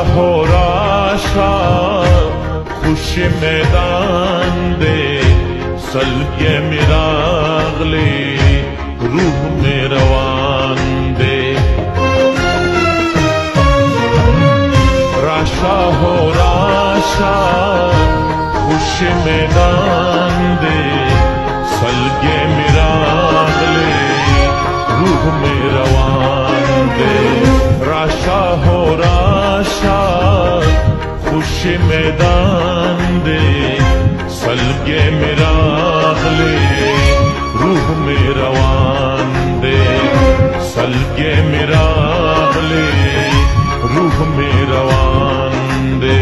हो राशा खुश मैदान दे सलगे मिरागले रूह में रवान दे। राशा हो राशा खुश मैदान दे सलगे मिरागले रूह में रवान दे। राशा हो राशा खुश मैदान दे सलगे मिरागले रूह में रवान दे। सलगे मिरागले रूह में रवान दे।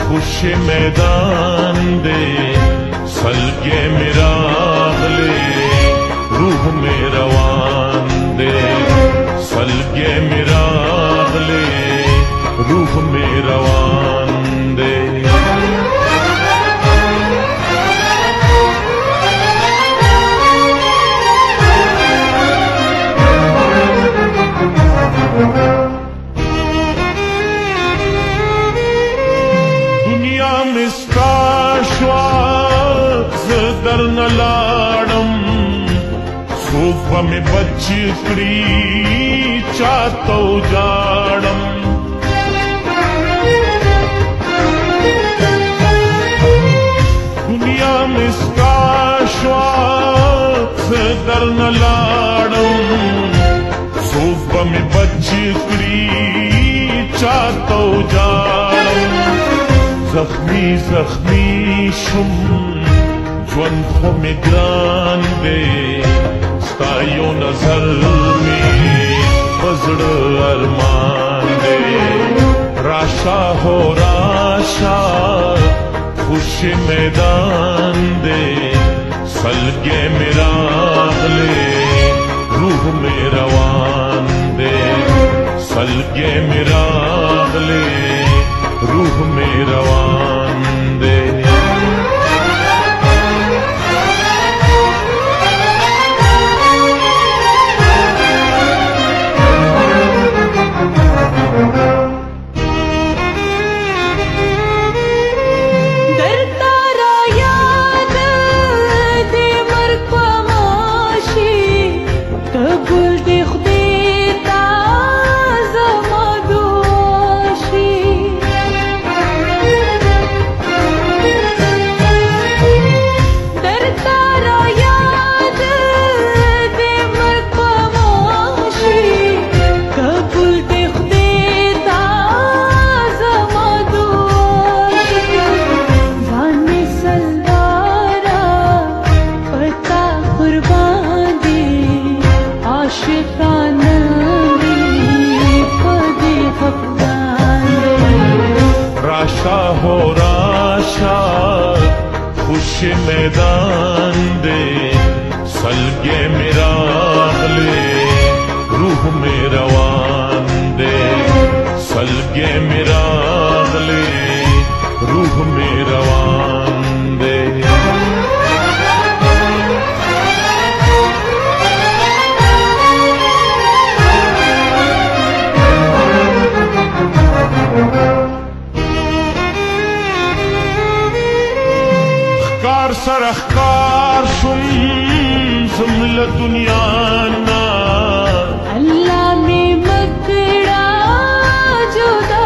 खुश मैदान दे सलगे मिरागले रूह में रवान दे। सलगे मिरागले रूह में रवान दे। दर न लाड़म सूफ में बचकड़ी चातो जाड़म। दुनिया में इसका श्वास दर न लाड़म सूफ में बचकड़ी चातो जाड़म। जख्मी जख्मी शुम ज्वन खो में ग्रान दे स्तायो नजर में बजड़ अरमान दे। राशा हो राशा खुश मैदान दे सलगे मिरागले रूह में रवान दे। सलगे मिरागले रूह में रवान दे। राशा हो राशा खुश मैदान दे सलगे मिरागले रूह में रवान दे। सलगे मिरागले रूह में रवान दे। सरख्कार शुम जुमला दुनिया ना अल्लाह में मकड़ा जुदा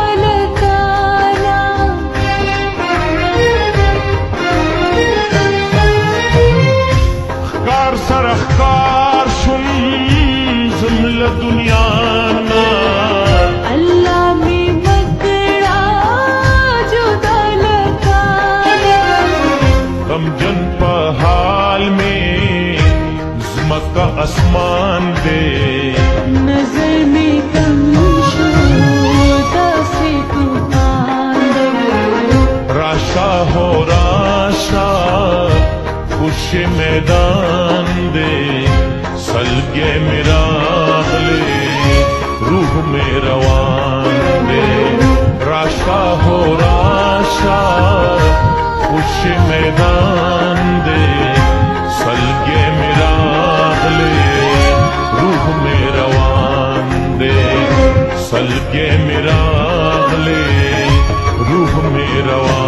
मैदान दे सलगे मेरा गले रूह में रवान दे राशा हो राशा खुश मैदान दे सलगे मेरा गले रूह में रवान दे सलगे मेरा गले रूह में रवान